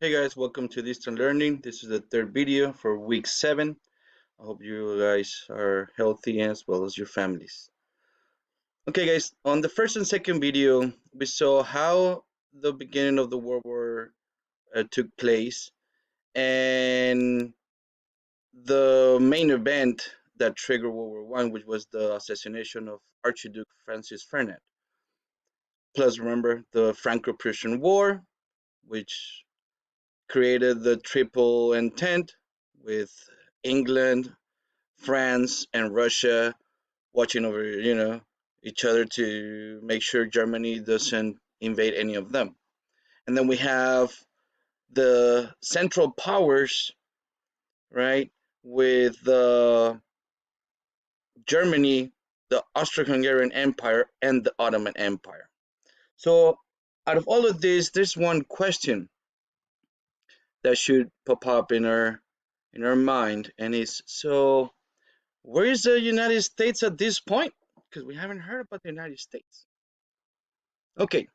Hey guys, welcome to Distant Learning. This is the third video for week 7. I hope you guys are healthy as well as your families. Okay guys, on the first and second video, we saw how the beginning of the World War took place and the main event that triggered World War One, which was the assassination of Archduke Francis Ferdinand. Plus, remember the Franco-Prussian War, which created the Triple Entente with England, France, and Russia watching over, each other to make sure Germany doesn't invade any of them. And then we have the Central Powers, right, with Germany, the Austro-Hungarian Empire, and the Ottoman Empire. So, out of all of this, there's one question that should pop up in our mind, and it's so where is the United States at this point? Because we haven't heard about the United States. Okay,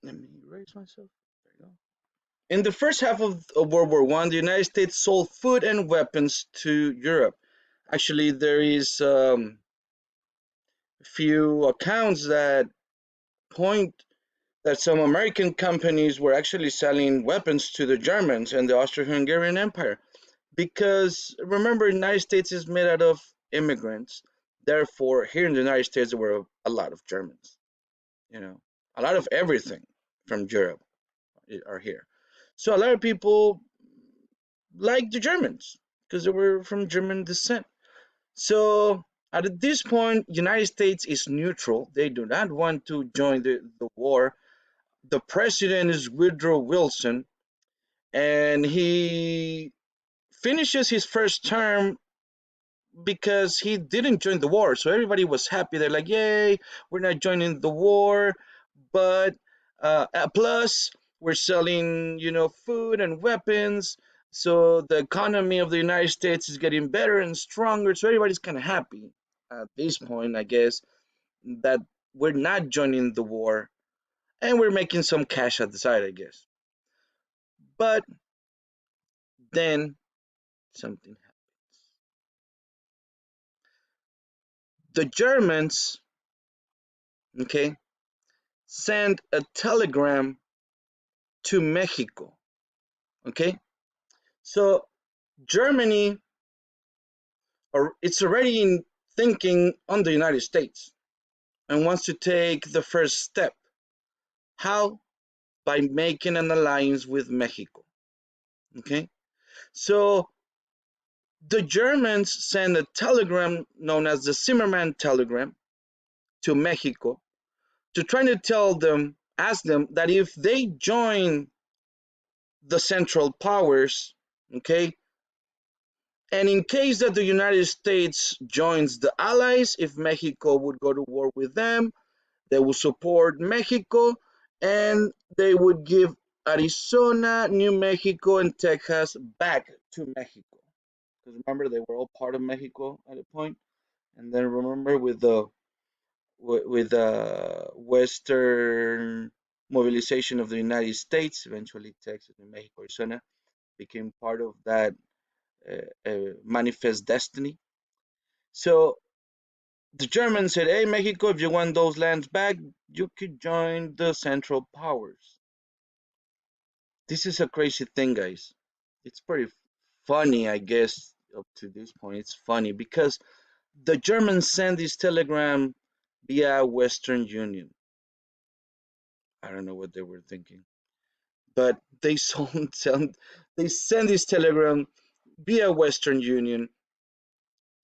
let me erase myself. There you go. In the first half of World War One, the United States sold food and weapons to Europe. Actually, there is a few accounts that point that some American companies were actually selling weapons to the Germans and the Austro-Hungarian Empire. Because remember, the United States is made out of immigrants. Therefore, here in the United States, there were a lot of Germans. A lot of everything from Europe are here. So a lot of people like the Germans because they were from German descent. So at this point, United States is neutral. They do not want to join the war. The president is Woodrow Wilson, and he finishes his first term because he didn't join the war. So everybody was happy. They're like, "Yay, we're not joining the war." But plus, we're selling, food and weapons. So the economy of the United States is getting better and stronger. So everybody's kind of happy at this point, I guess, that we're not joining the war and we're making some cash at the side, I guess. But then something happens. The Germans, okay, sent a telegram to Mexico, okay? So Germany, or it's already in thinking on the United States and wants to take the first step. How? By making an alliance with Mexico. Okay? So the Germans send a telegram known as the Zimmerman telegram to Mexico to try to ask them that if they join the Central Powers, okay, and in case that the United States joins the Allies, if Mexico would go to war with them, they will support Mexico and they would give Arizona, New Mexico, and Texas back to Mexico. Because remember, they were all part of Mexico at a point. And then remember, with the Western mobilization of the United States, eventually Texas, New Mexico, Arizona became part of that manifest destiny. So the Germans said, "Hey, Mexico, if you want those lands back, you could join the Central Powers." This is a crazy thing, guys. It's pretty funny, I guess, up to this point. It's funny because the Germans sent this telegram via Western Union. I don't know what they were thinking, but they sent this telegram via Western Union.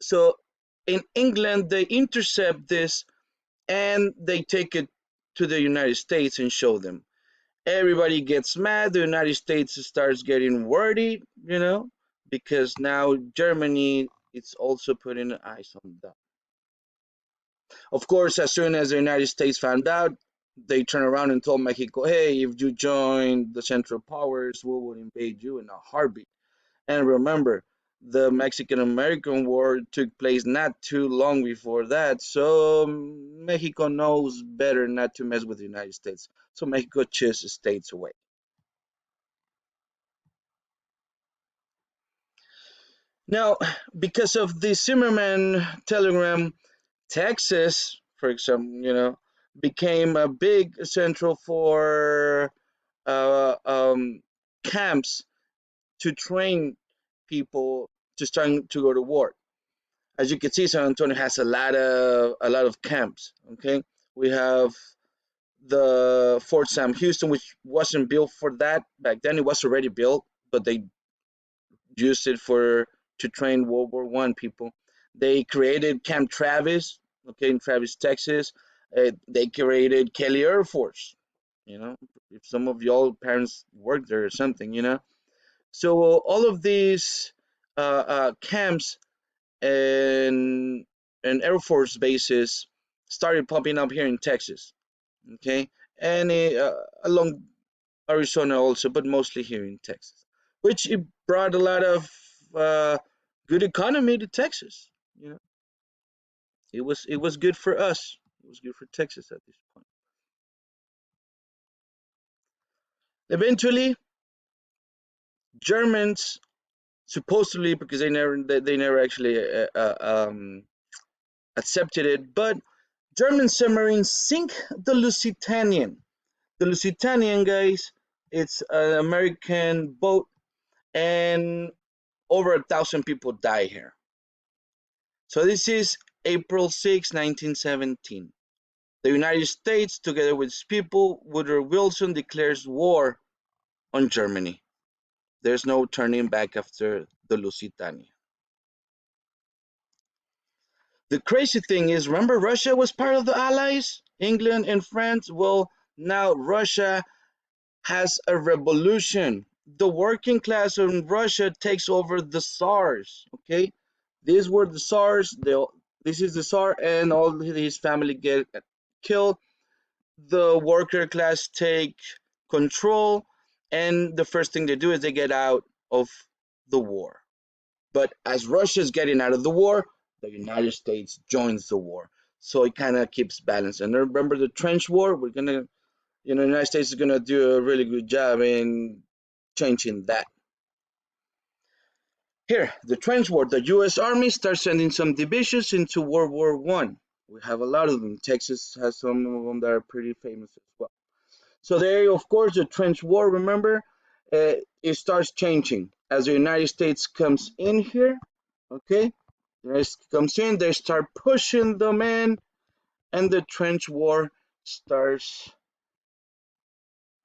So in England, they intercept this and they take it to the United States and show them. Everybody gets mad. The United States starts getting worried, because now Germany is also putting eyes on them. Of course, as soon as the United States found out, they turned around and told Mexico, "Hey, if you join the Central Powers, we will invade you in a heartbeat." And remember, the Mexican American War took place not too long before that, so Mexico knows better not to mess with the United States. So Mexico just stays away. Now, because of the Zimmerman telegram, Texas, for example, became a big central for uh, um, camps to train people to start to go to war. As you can see, San Antonio has a lot of camps. Okay, we have the Fort Sam Houston, which wasn't built for that back then. It was already built, but they used it for to train World War I people. They created Camp Travis, okay, in Travis, Texas. They created Kelly Air Force. You know, if some of y'all parents worked there or something, So all of these camps and Air Force bases started popping up here in Texas, okay, and along Arizona also, but mostly here in Texas, which it brought a lot of uh, good economy to Texas. You know, it was good for us. It was good for Texas at this point. Eventually, Germans supposedly because they never actually accepted it, but German submarines sink the Lusitanian. The Lusitanian, guys, it's an American boat, and over 1,000 people die here. So this is April 6, 1917. The United States, together with its people, Woodrow Wilson declares war on Germany. There's no turning back after the Lusitania. The crazy thing is, remember Russia was part of the Allies? England and France? Well, now Russia has a revolution. The working class in Russia takes over the Tsars. Okay, these were the Tsars. This is the Tsar, and all his family get killed. The worker class take control, and the first thing they do is they get out of the war. But as Russia is getting out of the war, the United States joins the war. So it kind of keeps balance. And remember the trench war? The United States is gonna do a really good job in changing that. Here, the trench war. The U.S. Army starts sending some divisions into World War One. We have a lot of them. Texas has some of them that are pretty famous as well. So there, of course, the trench war. Remember, it starts changing as the United States comes in here. Okay, the United States comes in. They start pushing them in, and the trench war starts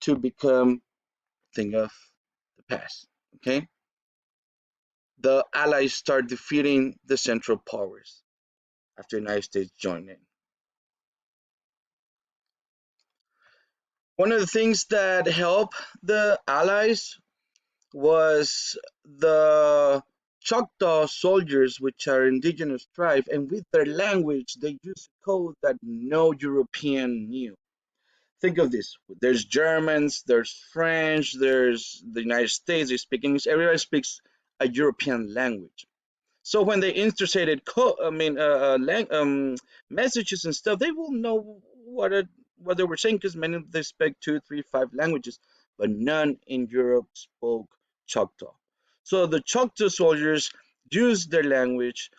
to become a thing of the past. Okay, the Allies start defeating the Central Powers after the United States joined in. One of the things that helped the Allies was the Choctaw soldiers, which are indigenous tribe, and with their language, they use code that no European knew. Think of this: there's Germans, there's French, there's the United States. They speak English. Everybody speaks a European language. So when they intercepted, messages and stuff, they will know what they were saying because many of them speak two, three, five languages, but none in Europe spoke Choctaw. So the Choctaw soldiers used their language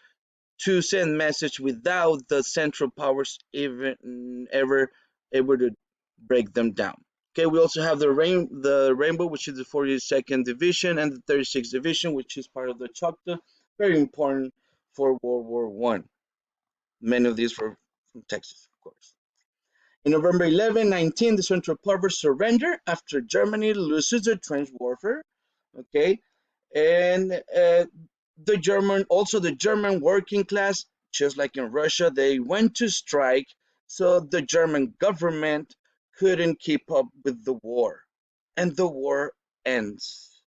to send message without the Central Powers even ever able to break them down. Okay, we also have the Rainbow, which is the 42nd Division, and the 36th Division, which is part of the Choctaw. Very important for World War One. Many of these were from Texas, of course. In November 19, the Central Powers surrender after Germany loses the trench warfare. Okay, and the German working class, just like in Russia, they went to strike, so the German government couldn't keep up with the war, and the war ends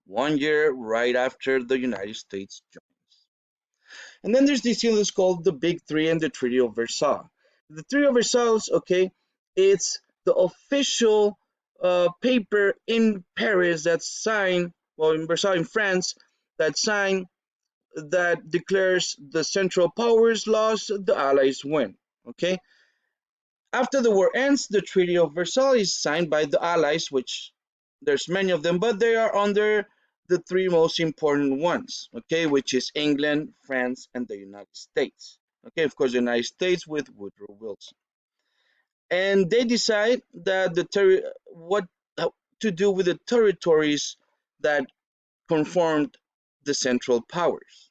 1 year right after the United States joins. And then there's this thing that's called the Big Three and the Treaty of Versailles. The Treaty of Versailles, okay, it's the official paper in Paris that's signed, well, in Versailles, in France, that signed that declares the Central Powers lost, the Allies win. Okay. After the war ends, the Treaty of Versailles is signed by the Allies, which there's many of them, but they are under the three most important ones, okay, which is England, France, and the United States. Okay, of course, the United States with Woodrow Wilson. And they decide that what to do with the territories that conformed the Central Powers.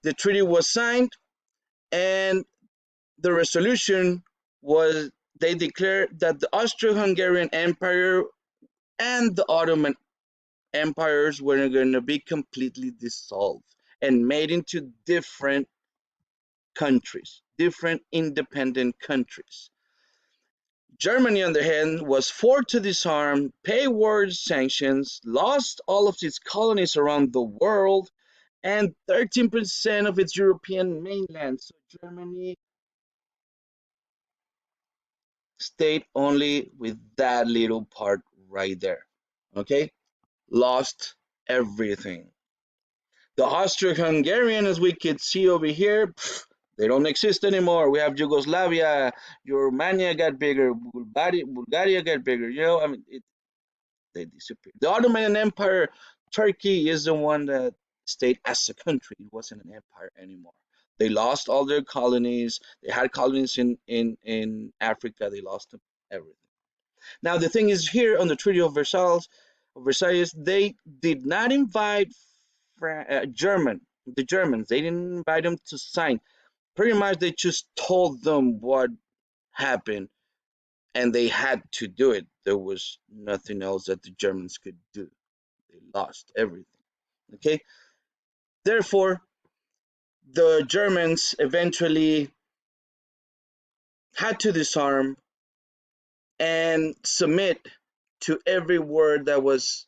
The treaty was signed, and the resolution was they declared that the Austro-Hungarian Empire and the Ottoman empires were going to be completely dissolved and made into different countries, different independent countries. Germany, on the other hand, was forced to disarm, pay war sanctions, lost all of its colonies around the world, and 13% of its European mainland. So Germany stayed only with that little part right there. Okay? Lost everything. The Austro-Hungarian, as we could see over here, they don't exist anymore. We have Yugoslavia, Romania got bigger, Bulgaria got bigger. I mean, they disappeared. The Ottoman Empire, Turkey is the one that stayed as a country. It wasn't an empire anymore. They lost all their colonies. They had colonies in Africa. They lost them, everything. Now the thing is here on the Treaty of Versailles, they did not invite the Germans. They didn't invite them to sign. Pretty much, they just told them what happened, and they had to do it. There was nothing else that the Germans could do. They lost everything. Okay. Therefore, the Germans eventually had to disarm and submit to every word that was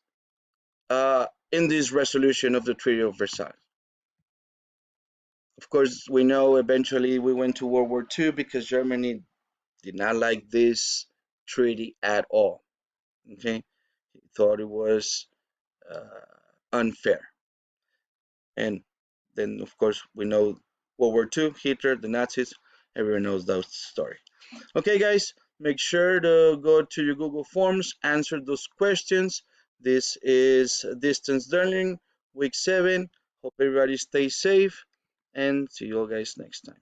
in this resolution of the Treaty of Versailles. Of course, we know eventually we went to World War II because Germany did not like this treaty at all. Okay, he thought it was uh, unfair, and then of course we know World War II, Hitler, the Nazis. Everyone knows that story. Okay, guys, make sure to go to your Google Forms, answer those questions. This is distance learning, week 7. Hope everybody stays safe, and see you all guys next time.